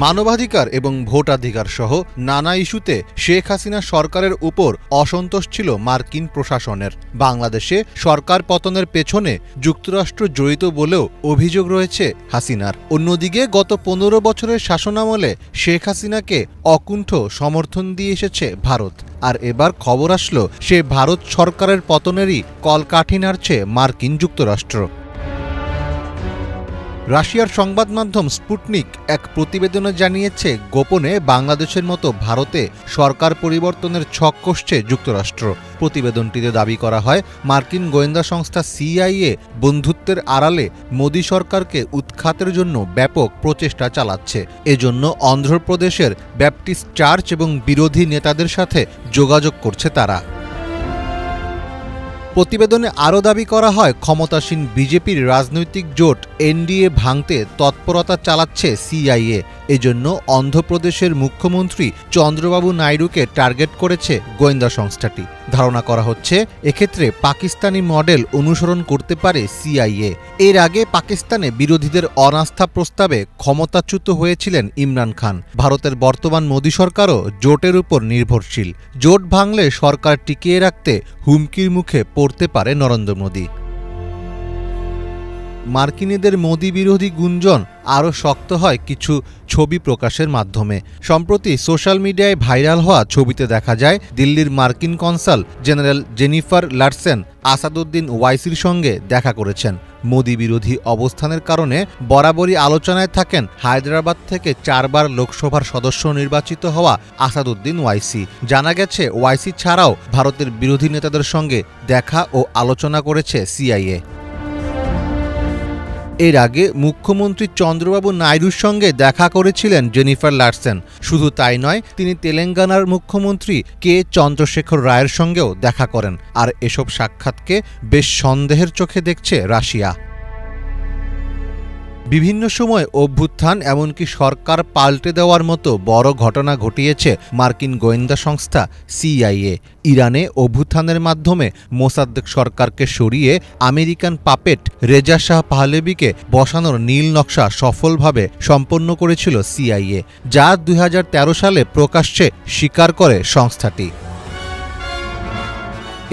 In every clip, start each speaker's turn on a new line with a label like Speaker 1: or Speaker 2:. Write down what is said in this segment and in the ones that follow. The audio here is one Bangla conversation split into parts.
Speaker 1: মানবাধিকার এবং ভোটাধিকার সহ নানা ইস্যুতে শেখ হাসিনা সরকারের উপর অসন্তোষ ছিল মার্কিন প্রশাসনের। বাংলাদেশে সরকার পতনের পেছনে যুক্তরাষ্ট্র জড়িত বলেও অভিযোগ রয়েছে হাসিনার। অন্যদিকে গত 15 বছরের শাসনামলে শেখ হাসিনাকে অকুণ্ঠ সমর্থন দিয়ে এসেছে ভারত। আর এবার খবর আসলো সে ভারত সরকারের পতনেরই কলকাঠি নাড়ছে মার্কিন যুক্তরাষ্ট্র। রাশিয়ার সংবাদ মাধ্যম স্পুটনিক এক প্রতিবেদনে জানিয়েছে, গোপনে বাংলাদেশের মতো ভারতে সরকার পরিবর্তনের ছক কষছে যুক্তরাষ্ট্র। প্রতিবেদনটিতে দাবি করা হয়, মার্কিন গোয়েন্দা সংস্থা CIA বন্ধুত্বের আড়ালে মোদী সরকারকে উৎখাতের জন্য ব্যাপক প্রচেষ্টা চালাচ্ছে। এজন্য অন্ধ্রপ্রদেশের ব্যাপটিস্ট চার্চ এবং বিরোধী নেতাদের সাথে যোগাযোগ করছে তারা। প্রতিবেদনে আরও দাবি করা হয়, ক্ষমতাসীন বিজেপির রাজনৈতিক জোট NDA ভাঙতে তৎপরতা চালাচ্ছে CIA। এজন্য অন্ধ্রপ্রদেশের মুখ্যমন্ত্রী চন্দ্রবাবু নাইডুকে টার্গেট করেছে গোয়েন্দা সংস্থাটি। ধারণা করা হচ্ছে এক্ষেত্রে পাকিস্তানি মডেল অনুসরণ করতে পারে CIA। এর আগে পাকিস্তানে বিরোধীদের অনাস্থা প্রস্তাবে ক্ষমতাচ্যুত হয়েছিলেন ইমরান খান। ভারতের বর্তমান মোদী সরকারও জোটের উপর নির্ভরশীল। জোট ভাঙলে সরকার টিকিয়ে রাখতে হুমকির মুখে পড়তে পারে নরেন্দ্র মোদী। মার্কিনীদের মোদী বিরোধী গুঞ্জন আরও শক্ত হয় কিছু ছবি প্রকাশের মাধ্যমে। সম্প্রতি সোশ্যাল মিডিয়ায় ভাইরাল হওয়া ছবিতে দেখা যায়, দিল্লির মার্কিন consul general Jennifer Larsen Asaduddin ওয়াইসির সঙ্গে দেখা করেছেন। মোদী বিরোধী অবস্থানের কারণে বরাবরই আলোচনায় থাকেন হায়দ্রাবাদ থেকে 4 বার লোকসভার সদস্য নির্বাচিত হওয়া আসাদুদ্দিন ওয়াইসি। জানা গেছে, ওয়াইসি ছাড়াও ভারতের বিরোধী নেতাদের সঙ্গে দেখা ও আলোচনা করেছে CIA। এর আগে মুখ্যমন্ত্রী চন্দ্রবাবু নাইডুর সঙ্গে দেখা করেছিলেন জেনিফার লারসেন। শুধু তাই নয়, তিনি তেলেঙ্গানার মুখ্যমন্ত্রী কে চন্দ্রশেখর রায়ের সঙ্গেও দেখা করেন। আর এসব সাক্ষাৎকে বেশ সন্দেহের চোখে দেখছে রাশিয়া। বিভিন্ন সময় অভ্যুত্থান এমনকি সরকার পাল্টে দেওয়ার মতো বড় ঘটনা ঘটিয়েছে মার্কিন গোয়েন্দা সংস্থা CIA। ইরানে অভ্যুত্থানের মাধ্যমে মোসাদ্দেক সরকারকে সরিয়ে আমেরিকান পাপেট রেজা শাহ পাহলেভিকে বসানোর নীল নকশা সফলভাবে সম্পন্ন করেছিল CIA, যা 2013 সালে প্রকাশ্যে স্বীকার করে সংস্থাটি।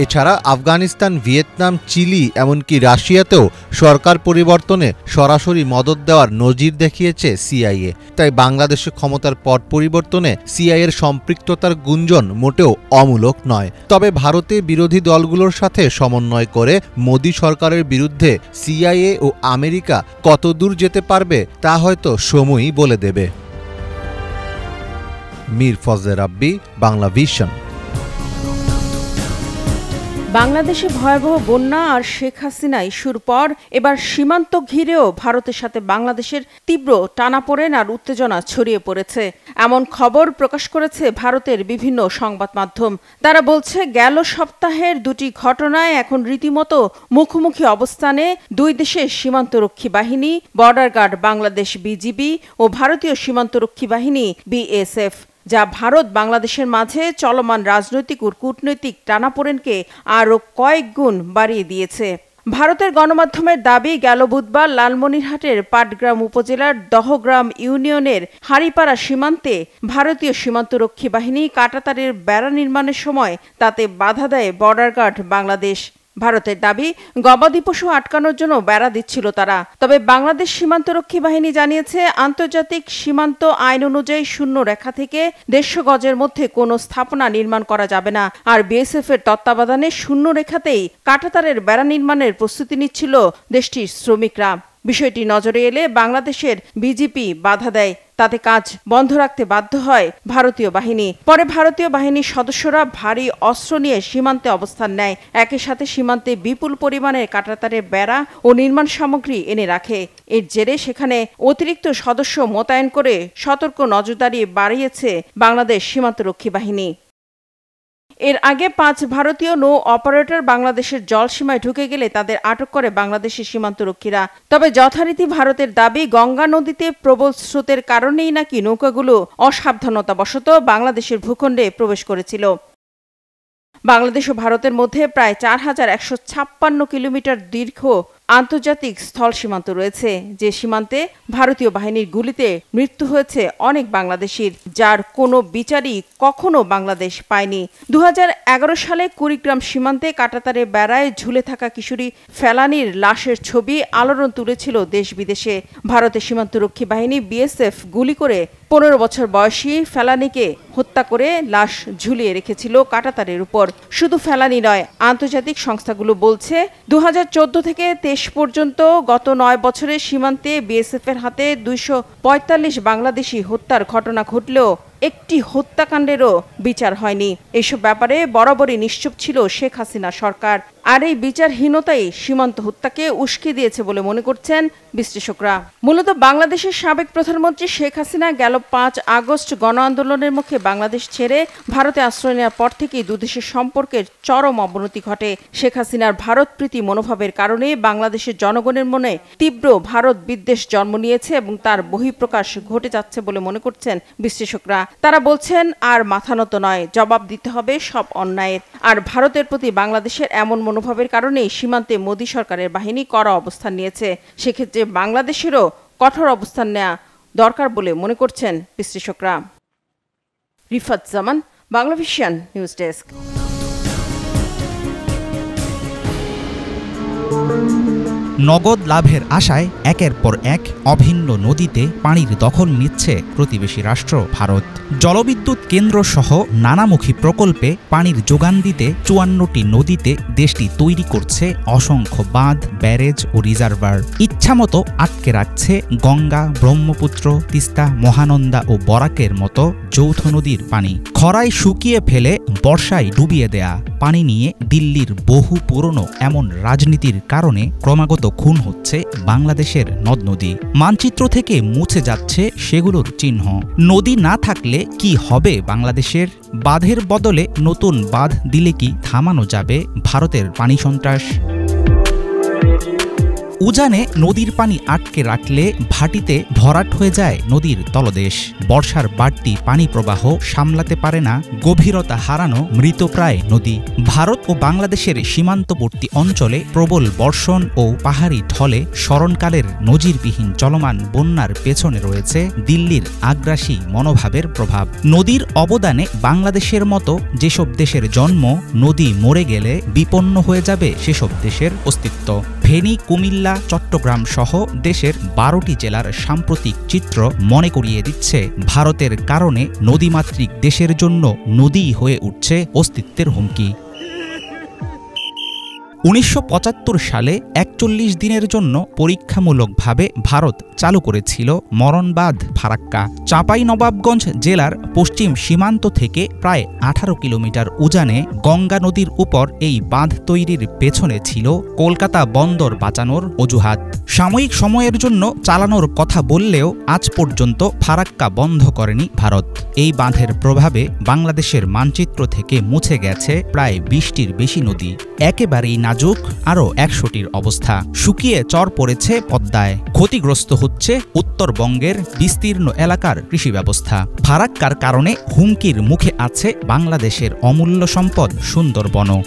Speaker 1: এছাড়া আফগানিস্তান, ভিয়েতনাম, চিলি এমনকি রাশিয়াতেও সরকার পরিবর্তনে সরাসরি মদত দেওয়ার নজির দেখিয়েছে CIA। তাই বাংলাদেশে ক্ষমতার পট পরিবর্তনে CIA-এর সম্পৃক্ততার গুঞ্জন মোটেও অমূলক নয়। তবে ভারতে বিরোধী দলগুলোর সাথে সমন্বয় করে মোদী সরকারের বিরুদ্ধে CIA ও আমেরিকা কতদূর যেতে পারবে তা হয়তো সময়ই বলে দেবে। মীর ফজলে রাব্বি, বাংলা ভিশন।
Speaker 2: বাংলাদেশে ভয়াবহ বন্যা আর শেখ হাসিনা ইস্যুর পর এবার সীমান্ত ঘিরেও ভারতের সাথে বাংলাদেশের তীব্র টানাপোড়েন আর উত্তেজনা ছড়িয়ে পড়েছে, এমন খবর প্রকাশ করেছে ভারতের বিভিন্ন সংবাদ মাধ্যম। তারা বলছে, গেল সপ্তাহের 2টি ঘটনায় এখন রীতিমতো মুখোমুখি অবস্থানে দুই দেশের সীমান্তরক্ষী বাহিনী, বর্ডার গার্ড বাংলাদেশ BGB ও ভারতীয় সীমান্তরক্ষী বাহিনী BSF, যা ভারত বাংলাদেশের মাঝে চলমান রাজনৈতিক ও কূটনৈতিক টানাপোড়েনকে আরও কয়েক গুণ বাড়িয়ে দিয়েছে। ভারতের গণমাধ্যমের দাবি, গেল বুধবার লালমনিরহাটের পাটগ্রাম উপজেলার দহগ্রাম ইউনিয়নের হাড়িপাড়া সীমান্তে ভারতীয় সীমান্তরক্ষী বাহিনী কাঁটাতারের বেড়া নির্মাণের সময় তাতে বাধা দেয় বর্ডার গার্ড বাংলাদেশ। ভারতের দাবি, গবাদি পশু আটকানোর জন্য বেড়া দিচ্ছিল তারা। তবে বাংলাদেশ সীমান্তরক্ষী বাহিনী জানিয়েছে, আন্তর্জাতিক সীমান্ত আইন অনুযায়ী শূন্য রেখা থেকে 150 গজের মধ্যে কোনো স্থাপনা নির্মাণ করা যাবে না। আর BSF-এর তত্ত্বাবধানে শূন্য রেখাতেই কাঁটাতারের বেড়া নির্মাণের প্রস্তুতি নিচ্ছিল দেশটির শ্রমিকরা। বিষয়টি নজরে এলে বাংলাদেশের BGP বাধা দেয়। তাতে কাজ বন্ধ রাখতে বাধ্য হয় ভারতীয় বাহিনী। পরে ভারতীয় বাহিনীর সদস্যরা ভারী অস্ত্র নিয়ে সীমান্তে অবস্থান নেয়। একই সাথে সীমান্তে বিপুল পরিমাণের কাঁটাতারের বেড়া ও নির্মাণ সামগ্রী এনে রাখে। এর জেরে সেখানে অতিরিক্ত সদস্য মোতায়েন করে সতর্ক নজরদারি বাড়িয়েছে বাংলাদেশ সীমান্তরক্ষী বাহিনী। এর আগে 5 ভারতীয় নৌ অপারেটর বাংলাদেশের জলসীমায় ঢুকে গেলে তাদের আটক করে বাংলাদেশের সীমান্তরক্ষীরা। তবে যথারীতি ভারতের দাবি, গঙ্গা নদীতে প্রবল স্রোতের কারণেই নাকি নৌকাগুলো অসাবধানতাবশত বাংলাদেশের ভূখণ্ডে প্রবেশ করেছিল। বাংলাদেশ ও ভারতের মধ্যে প্রায় 4156 কিলোমিটার দীর্ঘ আন্তর্জাতিক স্থল সীমান্ত রয়েছে, যে সীমান্তে ভারতীয় বাহিনীর গুলিতে মৃত্যু হয়েছে অনেক বাংলাদেশির, যার কোনো বিচারই কখনো বাংলাদেশ পায়নি। 2011 সালে কুড়িগ্রাম সীমান্তে কাঁটাতারে বেড়ায় ঝুলে থাকা কিশোরী ফেলানীর লাশের ছবি আলোড়ন তুলেছিল দেশ বিদেশে। ভারতের সীমান্তরক্ষী বাহিনী বিএসএফ গুলি করে 15 বছর বয়সী ফেলানীকে হত্যা করে লাশ ঝুলিয়ে রেখেছিল কাঁটাতারের উপর। শুধু ফেলানী নয়, আন্তর্জাতিক সংস্থাগুলো বলছে 2014 থেকে 23 পর্যন্ত গত 9 বছরে সীমান্তে বিএসএফ এর হাতে 245 বাংলাদেশি হত্যার ঘটনা ঘটলেও একটি হত্যাকাণ্ডেরও বিচার হয়নি। এসব ব্যাপারে বরাবরই নিশ্চুপ ছিল শেখ হাসিনা সরকার, আর এই বিচারহীনতাই সীমান্ত হত্যাকে উস্কে দিয়েছে বলে মনে করছেন বিশ্লেষকরা। মূলত বাংলাদেশের সাবেক প্রধানমন্ত্রী শেখ হাসিনা গেল 5 আগস্ট গণ আন্দোলনের মুখে বাংলাদেশ ছেড়ে ভারতে আশ্রয় নেওয়ার পর থেকেই দুদেশের সম্পর্কের চরম অবনতি ঘটে। শেখ হাসিনার ভারতপ্রীতি মনোভাবের কারণে বাংলাদেশের জনগণের মনে তীব্র ভারত বিদ্বেষ জন্ম নিয়েছে এবং তার বহিঃপ্রকাশ ঘটে যাচ্ছে বলে মনে করছেন বিশ্লেষকরা। তারা বলছেন, আর মাথা নত নয়, জবাব দিতে হবে সব অন্যায়ের। আর ভারতের প্রতি বাংলাদেশের এমন মনোভাবের কারণেই সীমান্তে মোদী সরকারের বাহিনী কড়া অবস্থান নিয়েছে। সেক্ষেত্রে বাংলাদেশেরও কঠোর অবস্থান নেওয়া দরকার বলে মনে করছেন বিশ্লেষকরা। রিফাত জামান, বাংলাভিশন নিউজ ডেস্ক।
Speaker 3: নগদ লাভের আশায় একের পর এক অভিন্ন নদীতে পানির দখল নিচ্ছে প্রতিবেশী রাষ্ট্র ভারত। জলবিদ্যুৎ কেন্দ্র সহ নানামুখী প্রকল্পে পানির যোগান দিতে 54টি নদীতে দেশটি তৈরি করছে অসংখ্য বাঁধ, ব্যারেজ ও রিজার্ভার। ইচ্ছামতো আটকে রাখছে গঙ্গা, ব্রহ্মপুত্র, তিস্তা, মহানন্দা ও বরাকের মতো যৌথ নদীর পানি। খরায় শুকিয়ে ফেলে বর্ষায় ডুবিয়ে দেয়া পানি নিয়ে দিল্লির বহু পুরনো এমন রাজনীতির কারণে ক্রমাগত খুন হচ্ছে বাংলাদেশের নদ নদী। মানচিত্র থেকে মুছে যাচ্ছে সেগুলোর চিহ্ন। নদী না থাকলে কি হবে বাংলাদেশের? বাঁধের বদলে নতুন বাঁধ দিলে কি থামানো যাবে ভারতের পানি সন্ত্রাস? উজানে নদীর পানি আটকে রাখলে ভাটিতে ভরাট হয়ে যায় নদীর তলদেশ। বর্ষার বাড়তি পানি প্রবাহ সামলাতে পারে না গভীরতা হারানো মৃতপ্রায় নদী। ভারত ও বাংলাদেশের সীমান্তবর্তী অঞ্চলে প্রবল বর্ষণ ও পাহাড়ি ঢলে স্মরণকালের নজিরবিহীন চলমান বন্যার পেছনে রয়েছে দিল্লির আগ্রাসী মনোভাবের প্রভাব। নদীর অবদানে বাংলাদেশের মতো যেসব দেশের জন্ম, নদী মরে গেলে বিপন্ন হয়ে যাবে সেসব দেশের অস্তিত্ব। ফেনী, কুমিল্লা, চট্টগ্রাম সহ দেশের 12টি জেলার সাম্প্রতিক চিত্র মনে করিয়ে দিচ্ছে ভারতের কারণে নদীমাতৃক দেশের জন্য নদী হয়ে উঠছে অস্তিত্বের হুমকি। 1975 সালে 41 দিনের জন্য পরীক্ষামূলকভাবে ভারত চালু করেছিল মরণবাঁধ ফারাক্কা। চাঁপাইনবাবগঞ্জ জেলার পশ্চিম সীমান্ত থেকে প্রায় 18 কিলোমিটার উজানে গঙ্গা নদীর উপর এই বাঁধ তৈরির পেছনে ছিল কলকাতা বন্দর বাঁচানোর অজুহাত। সাময়িক সময়ের জন্য চালানোর কথা বললেও আজ পর্যন্ত ফারাক্কা বন্ধ করেনি ভারত। এই বাঁধের প্রভাবে বাংলাদেশের মানচিত্র থেকে মুছে গেছে প্রায় 20টির বেশি নদী। একেবারেই নাজুক আরও 100টির অবস্থা। শুকিয়ে চর পড়েছে পদ্মায়। ক্ষতিগ্রস্ত হচ্ছে উত্তরবঙ্গের বিস্তীর্ণ এলাকার কৃষি ব্যবস্থা। ফারাক্কার কারণে হুমকির মুখে আছে বাংলাদেশের অমূল্য সম্পদ সুন্দরবনও।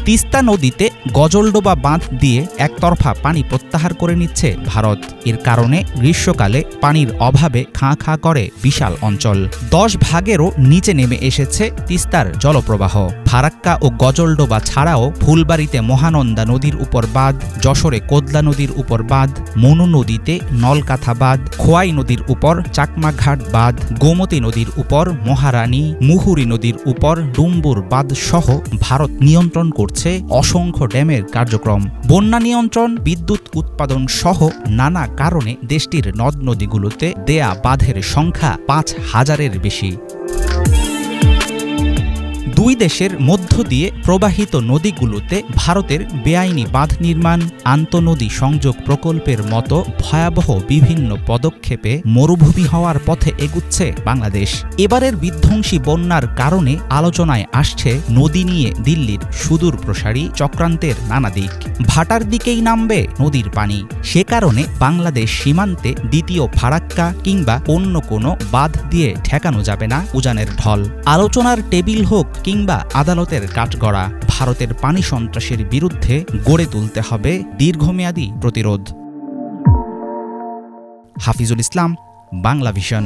Speaker 3: তিস্তা নদীতে গজলডোবা বাঁধ দিয়ে একতরফা পানি প্রত্যাহার করে নিচ্ছে ভারত। এর কারণে গ্রীষ্মকালে পানির অভাবে খাঁ খাঁ করে বিশাল অঞ্চল। 10 ভাগেরও নিচে নেমে এসেছে তিস্তার জলপ্রবাহ। ফারাক্কা ও গজলডোবা ছাড়াও ফুলবাড়িতে মহানন্দা নদীর উপর বাঁধ, যশোরে কোদলা নদীর উপর বাঁধ, মনু নদীতে নলকাথা বাঁধ, খোয়াই নদীর উপর চাকমাঘাট বাঁধ, গোমতী নদীর উপর মহারানী, মুহুরী নদীর উপর ডুম্বুর বাঁধ সহ ভারত নিয়ন্ত্রণ করছে অসংখ্য ড্যামের কার্যক্রম। বন্যা নিয়ন্ত্রণ, বিদ্যুৎ উৎপাদন সহ নানা কারণে দেশটির নদ নদীগুলোতে দেয়া বাঁধের সংখ্যা 5000-এর বেশি। দুই দেশের মধ্য দিয়ে প্রবাহিত নদীগুলোতে ভারতের বেআইনি বাঁধ নির্মাণ, আন্তঃনদী সংযোগ প্রকল্পের মতো ভয়াবহ বিভিন্ন পদক্ষেপে মরুভূমি হওয়ার পথে এগুচ্ছে বাংলাদেশ। এবারের বিধ্বংসী বন্যার কারণে আলোচনায় আসছে নদী নিয়ে দিল্লির সুদূর প্রসারী চক্রান্তের নানা দিক। ভাটার দিকেই নামবে নদীর পানি। সে কারণে বাংলাদেশ সীমান্তে দ্বিতীয় ফারাক্কা কিংবা অন্য কোনো বাঁধ দিয়ে ঠেকানো যাবে না উজানের ঢল। আলোচনার টেবিল হোক কিংবা আদালতের কাঠগড়া, ভারতের পানি সন্ত্রাসের বিরুদ্ধে গড়ে তুলতে হবে দীর্ঘমেয়াদী প্রতিরোধ। হাফিজুল ইসলাম, বাংলা ভিশন।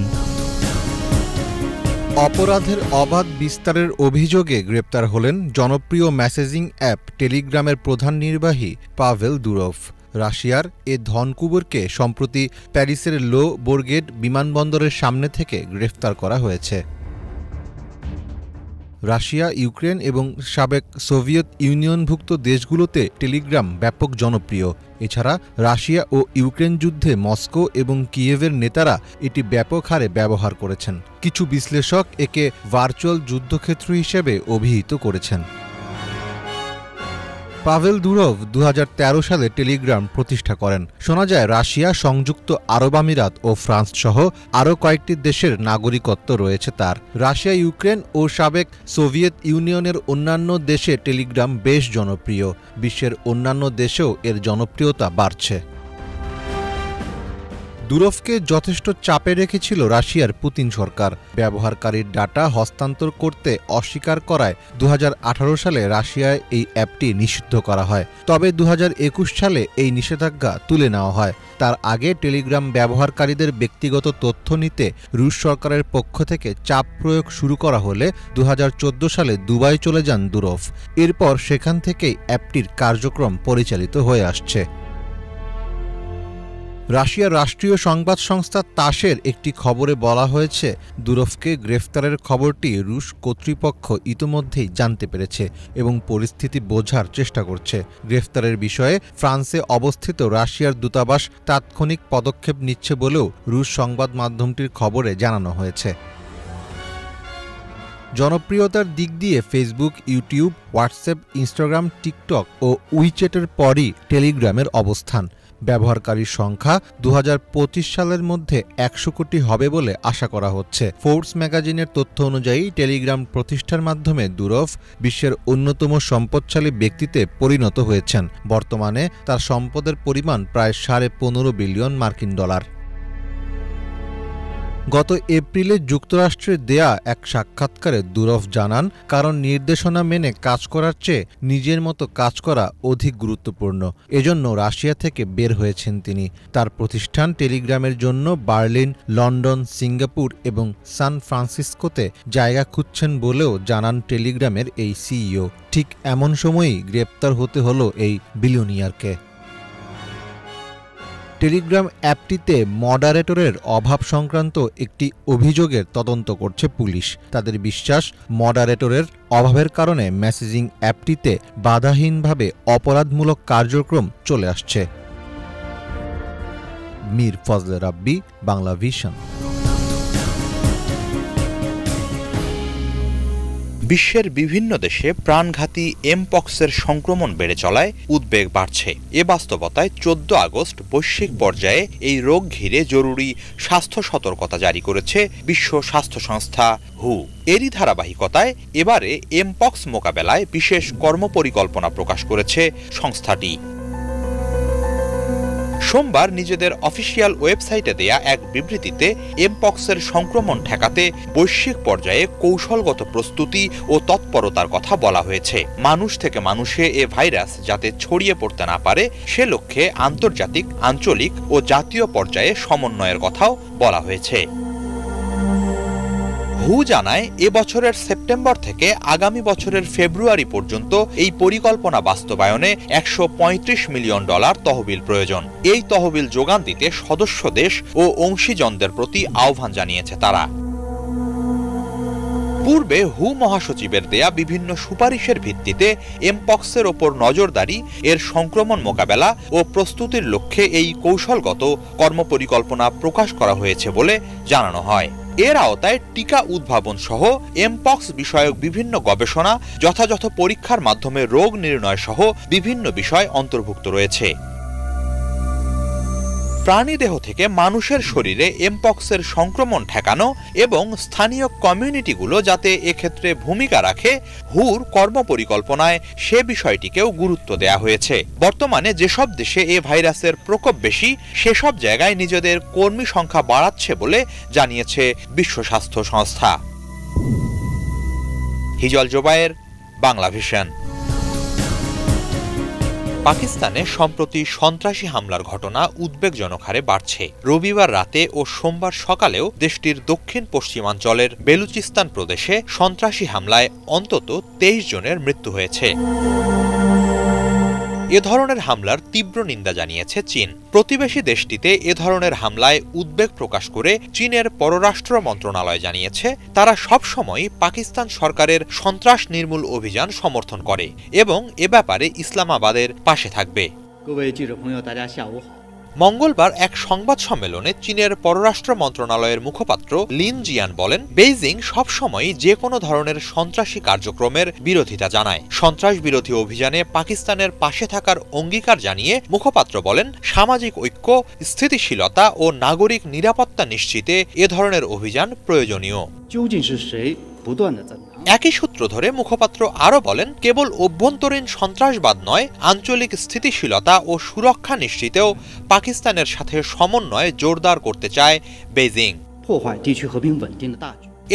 Speaker 1: অপরাধের অবাধ বিস্তারের অভিযোগে গ্রেপ্তার হলেন জনপ্রিয় মেসেজিং অ্যাপ টেলিগ্রামের প্রধান নির্বাহী পাভেল দুরভ। রাশিয়ার এ ধনকুবেরকে সম্প্রতি প্যারিসের লো বোরগেট বিমানবন্দরের সামনে থেকে গ্রেফতার করা হয়েছে। রাশিয়া, ইউক্রেন এবং সাবেক সোভিয়েত ইউনিয়নভুক্ত দেশগুলোতে টেলিগ্রাম ব্যাপক জনপ্রিয়। এছাড়া রাশিয়া ও ইউক্রেন যুদ্ধে মস্কো এবং কিয়েভের নেতারা এটি ব্যাপক হারে ব্যবহার করেছেন। কিছু বিশ্লেষক একে ভার্চুয়াল যুদ্ধক্ষেত্র হিসেবে অভিহিত করেছেন। পাভেল দুরভ 2013 সালে টেলিগ্রাম প্রতিষ্ঠা করেন। শোনা যায় রাশিয়া, সংযুক্ত আরব আমিরাত ও ফ্রান্স সহ আরও কয়েকটি দেশের নাগরিকত্ব রয়েছে তার। রাশিয়া, ইউক্রেন ও সাবেক সোভিয়েত ইউনিয়নের অন্যান্য দেশে টেলিগ্রাম বেশ জনপ্রিয়। বিশ্বের অন্যান্য দেশেও এর জনপ্রিয়তা বাড়ছে। দুরভকে যথেষ্ট চাপে রেখেছিল রাশিয়ার পুতিন সরকার। ব্যবহারকারীর ডাটা হস্তান্তর করতে অস্বীকার করায় 2018 সালে রাশিয়ায় এই অ্যাপটি নিষিদ্ধ করা হয়। তবে 2021 সালে এই নিষেধাজ্ঞা তুলে নেওয়া হয়। তার আগে টেলিগ্রাম ব্যবহারকারীদের ব্যক্তিগত তথ্য নিতে রুশ সরকারের পক্ষ থেকে চাপ প্রয়োগ শুরু করা হলে 2014 সালে দুবাই চলে যান দুরভ। এরপর সেখান থেকেই অ্যাপটির কার্যক্রম পরিচালিত হয়ে আসছে। রাশিয়ার রাষ্ট্রীয় সংবাদ সংস্থা তাসের একটি খবরে বলা হয়েছে, দুরভকে গ্রেফতারের খবরটি রুশ কর্তৃপক্ষ ইতোমধ্যেই জানতে পেরেছে এবং পরিস্থিতি বোঝার চেষ্টা করছে। গ্রেফতারের বিষয়ে ফ্রান্সে অবস্থিত রাশিয়ার দূতাবাস তাৎক্ষণিক পদক্ষেপ নিচ্ছে বলেও রুশ সংবাদ মাধ্যমটির খবরে জানানো হয়েছে। জনপ্রিয়তার দিক দিয়ে Facebook, YouTube, WhatsApp, Instagram, TikTok ও উইচ্যাটের পরই টেলিগ্রামের অবস্থান। ব্যবহারকারীর সংখ্যা 2025 সালের মধ্যে 100 কোটি হবে বলে আশা করা হচ্ছে। ফোর্বস ম্যাগাজিনের তথ্য অনুযায়ী টেলিগ্রাম প্রতিষ্ঠার মাধ্যমে দুরভ বিশ্বের অন্যতম সম্পদশালী ব্যক্তিতে পরিণত হয়েছেন। বর্তমানে তার সম্পদের পরিমাণ প্রায় $15.5 বিলিয়ন মার্কিন ডলার। গত এপ্রিলে যুক্তরাষ্ট্রে দেয়া এক সাক্ষাৎকারে দুরভ জানান, কারণ নির্দেশনা মেনে কাজ করার চেয়ে নিজের মতো কাজ করা অধিক গুরুত্বপূর্ণ। এজন্য রাশিয়া থেকে বের হয়েছেন তিনি। তার প্রতিষ্ঠান টেলিগ্রামের জন্য বার্লিন, লন্ডন, সিঙ্গাপুর এবং সান ফ্রান্সিসকোতে জায়গা খুঁজছেন বলেও জানান টেলিগ্রামের এই সিইও। ঠিক এমন সময়ই গ্রেপ্তার হতে হলো এই বিলিয়নিয়ারকে। টেলিগ্রাম অ্যাপটিতে মডারেটরের অভাব সংক্রান্ত একটি অভিযোগের তদন্ত করছে পুলিশ। তাদের বিশ্বাস, মডারেটরের অভাবের কারণে মেসেজিং অ্যাপটিতে বাধাহীনভাবে অপরাধমূলক কার্যক্রম চলে আসছে। মীর ফজলে রাব্বি, বাংলা ভিশন।
Speaker 4: বিশ্বের বিভিন্ন দেশে প্রাণঘাতী এমপক্সের সংক্রমণ বেড়ে চলায় উদ্বেগ বাড়ছে। এ বাস্তবতায় 14 আগস্ট বৈশ্বিক পর্যায়ে এই রোগ ঘিরে জরুরি স্বাস্থ্য সতর্কতা জারি করেছে বিশ্ব স্বাস্থ্য সংস্থা হু। এরই ধারাবাহিকতায় এবারে এমপক্স মোকাবেলায় বিশেষ কর্মপরিকল্পনা প্রকাশ করেছে সংস্থাটি। সোমবার নিজেদের অফিসিয়াল ওয়েবসাইটে দেয়া এক বিবৃতিতে এমপক্সের সংক্রমণ ঠেকাতে বৈশ্বিক পর্যায়ে কৌশলগত প্রস্তুতি ও তৎপরতার কথা বলা হয়েছে। মানুষ থেকে মানুষে এ ভাইরাস যাতে ছড়িয়ে পড়তে না পারে সে লক্ষ্যে আন্তর্জাতিক, আঞ্চলিক ও জাতীয় পর্যায়ে সমন্বয়ের কথাও বলা হয়েছে। হু জানায়, এবছরের সেপ্টেম্বর থেকে আগামী বছরের ফেব্রুয়ারি পর্যন্ত এই পরিকল্পনা বাস্তবায়নে $135 মিলিয়ন তহবিল প্রয়োজন। এই তহবিল যোগান দিতে সদস্য দেশ ও অংশীজনদের প্রতি আহ্বান জানিয়েছে তারা। পূর্বে হু মহাসচিবের দেয়া বিভিন্ন সুপারিশের ভিত্তিতে এমপক্সের ওপর নজরদারি, এর সংক্রমণ মোকাবেলা ও প্রস্তুতির লক্ষ্যে এই কৌশলগত কর্মপরিকল্পনা প্রকাশ করা হয়েছে বলে জানানো হয়। এর আওতায় টিকা উদ্ভাবন সহ এমপক্স বিষয়ক বিভিন্ন গবেষণা, যথাযথ পরীক্ষার মাধ্যমে রোগ নির্ণয় সহ বিভিন্ন বিষয় অন্তর্ভুক্ত রয়েছে। প্রাণীদেহ থেকে মানুষের শরীরে এমপক্সের সংক্রমণ ঠেকানো এবং স্থানীয় কমিউনিটিগুলো যাতে এক্ষেত্রে ভূমিকা রাখে, হুর কর্মপরিকল্পনায় সে বিষয়টিকেও গুরুত্ব দেয়া হয়েছে। বর্তমানে যেসব দেশে এ ভাইরাসের প্রকোপ বেশি সেসব জায়গায় নিজেদের কর্মী সংখ্যা বাড়াচ্ছে বলে জানিয়েছে বিশ্ব স্বাস্থ্য সংস্থা। হিজল জোবায়ের, বাংলা ভিশন। পাকিস্তানে সম্প্রতি সন্ত্রাসী হামলার ঘটনা উদ্বেগজনক হারে বাড়ছে। রবিবার রাতে ও সোমবার সকালেও দেশটির দক্ষিণ পশ্চিমাঞ্চলের বেলুচিস্তান প্রদেশে সন্ত্রাসী হামলায় অন্তত 23 জনের মৃত্যু হয়েছে। এ ধরনের হামলার তীব্র নিন্দা জানিয়েছে চীন। প্রতিবেশী দেশটিতে এ ধরনের হামলায় উদ্বেগ প্রকাশ করে চীনের পররাষ্ট্র মন্ত্রণালয় জানিয়েছে, তারা সবসময়ই পাকিস্তান সরকারের সন্ত্রাস নির্মূল অভিযান সমর্থন করে এবং এ ব্যাপারে ইসলামাবাদের পাশে থাকবে। মঙ্গলবার এক সংবাদ সম্মেলনে চীনের পররাষ্ট্র মন্ত্রণালয়ের মুখপাত্র লিন জিয়ান বলেন, বেইজিং সবসময়ই যে কোনো ধরনের সন্ত্রাসী কার্যক্রমের বিরোধিতা জানায়। সন্ত্রাস বিরোধী অভিযানে পাকিস্তানের পাশে থাকার অঙ্গীকার জানিয়ে মুখপাত্র বলেন, সামাজিক ঐক্য, স্থিতিশীলতা ও নাগরিক নিরাপত্তা নিশ্চিতে এ ধরনের অভিযান প্রয়োজনীয়। একই সূত্র ধরে মুখপাত্র আরও বলেন, কেবল অভ্যন্তরীণ সন্ত্রাসবাদ নয়, আঞ্চলিক স্থিতিশীলতা ও সুরক্ষা নিশ্চিতেও পাকিস্তানের সাথে সমন্বয় জোরদার করতে চায় বেইজিং।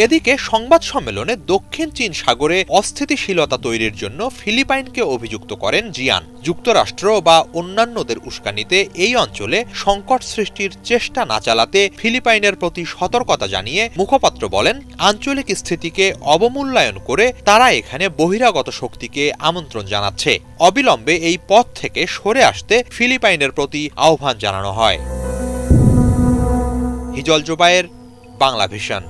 Speaker 4: এদিকে সংবাদ সম্মেলনে দক্ষিণ চীন সাগরে অস্থিতিশীলতা তৈরির জন্য ফিলিপাইনকে অভিযুক্ত করেন জিয়ান। যুক্তরাষ্ট্র বা অন্যান্যদের উস্কানিতে এই অঞ্চলে সংকট সৃষ্টির চেষ্টা না চালাতে ফিলিপাইনের প্রতি সতর্কতা জানিয়ে মুখপাত্র বলেন, আঞ্চলিক স্থিতিকে অবমূল্যায়ন করে তারা এখানে বহিরাগত শক্তিকে আমন্ত্রণ জানাচ্ছে। অবিলম্বে এই পথ থেকে সরে আসতে ফিলিপাইনের প্রতি আহ্বান জানানো হয়। হিজল জোবায়ের, বাংলা ভিশন।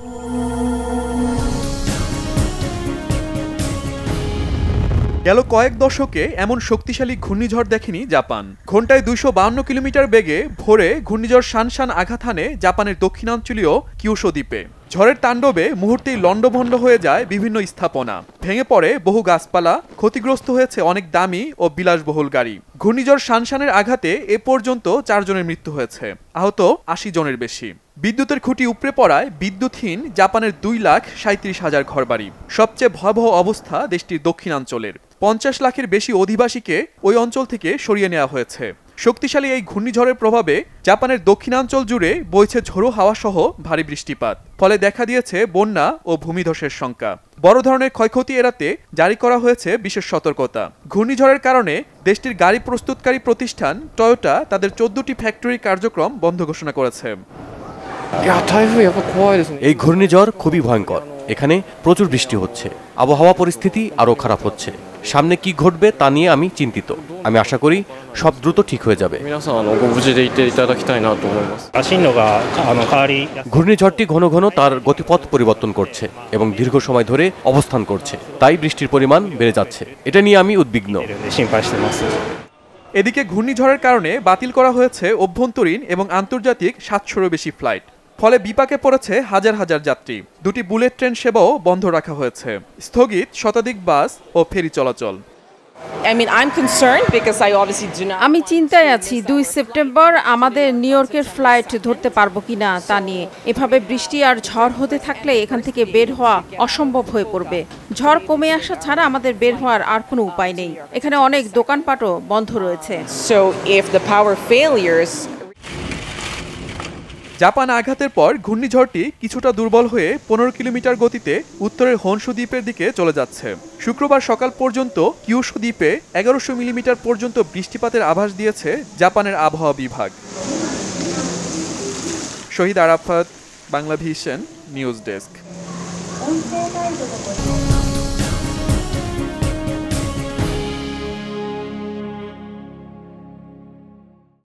Speaker 5: গেল কয়েক দশকে এমন শক্তিশালী ঘূর্ণিঝড় দেখেনি জাপান। ঘন্টায় 252 কিলোমিটার বেগে ভোরে ঘূর্ণিঝড় শানশান আঘাত হানে জাপানের দক্ষিণাঞ্চলীয় কিউশু দ্বীপে। ঝড়ের তাণ্ডবে মুহূর্তেই লণ্ডভণ্ড হয়ে যায় বিভিন্ন স্থাপনা, ভেঙে পড়ে বহু গাছপালা, ক্ষতিগ্রস্ত হয়েছে অনেক দামি ও বিলাসবহুল গাড়ি। ঘূর্ণিঝড় শানশানের আঘাতে এ পর্যন্ত 4 জনের মৃত্যু হয়েছে, আহত 80 জনের বেশি। বিদ্যুতের খুঁটি উপড়ে পড়ায় বিদ্যুৎহীন জাপানের 2,37,000 ঘরবাড়ি। সবচেয়ে ভয়াবহ অবস্থা দেশটির দক্ষিণাঞ্চলের। 50 লাখের বেশি অধিবাসীকে ওই অঞ্চল থেকে সরিয়ে নেওয়া হয়েছে। শক্তিশালী এই ঘূর্ণিঝড়ের প্রভাবে জাপানের দক্ষিণাঞ্চল জুড়ে বইছে ঝোড়ো হাওয়া সহ ভারী বৃষ্টিপাত, ফলে দেখা দিয়েছে বন্যা ও ভূমিধসের শঙ্কা। বড় ধরনের ক্ষয়ক্ষতি এড়াতে জারি করা হয়েছে বিশেষ সতর্কতা। ঘূর্ণিঝড়ের কারণে দেশটির গাড়ি প্রস্তুতকারী প্রতিষ্ঠান টয়োটা তাদের 14টি ফ্যাক্টরি কার্যক্রম বন্ধ ঘোষণা করেছে।
Speaker 6: এই ঘূর্ণিঝড় খুবই ভয়ঙ্কর। এখানে প্রচুর বৃষ্টি হচ্ছে, আবহাওয়া পরিস্থিতি আরও খারাপ হচ্ছে। সামনে কি ঘটবে তা নিয়ে আমি চিন্তিত। আমি আশা করি সব দ্রুত ঠিক হয়ে যাবে। ঘূর্ণিঝড়টি ঘন ঘন তার গতিপথ পরিবর্তন করছে এবং দীর্ঘ সময় ধরে অবস্থান করছে, তাই বৃষ্টির পরিমাণ বেড়ে যাচ্ছে। এটা নিয়ে আমি উদ্বিগ্ন।
Speaker 5: এদিকে ঘূর্ণিঝড়ের কারণে বাতিল করা হয়েছে অভ্যন্তরীণ এবং আন্তর্জাতিক 700-এরও বেশি ফ্লাইট। ফলে বিপাকে পড়েছে হাজার হাজার যাত্রী। 2টি বুলেট ট্রেন সেবাও বন্ধ রাখা হয়েছে। স্থগিত শতাধিক বাস ও ফেরি চলাচল।
Speaker 2: আমি চিন্তায় আছি 2 সেপ্টেম্বর আমাদের নিউ ইয়র্কের ফ্লাইট ধরতে পারবো কিনা তা নিয়ে। এভাবে বৃষ্টি আর ঝড় হতে থাকলে এখান থেকে বের হওয়া অসম্ভব হয়ে পড়বে। ঝড় কমে আসা ছাড়া আমাদের বের হওয়ার আর কোনো উপায় নেই। এখানে অনেক দোকানপাটও বন্ধ রয়েছে।
Speaker 5: জাপান আঘাতের পর ঘূর্ণিঝড়টি কিছুটা দুর্বল হয়ে 15 কিলোমিটার গতিতে উত্তরের হনশু দ্বীপের দিকে চলে যাচ্ছে। শুক্রবার সকাল পর্যন্ত কিউশু দ্বীপে 1100 মিলিমিটার পর্যন্ত বৃষ্টিপাতের আভাস দিয়েছে জাপানের আবহাওয়া বিভাগ। Shahid Arafat, Bangla vision news desk.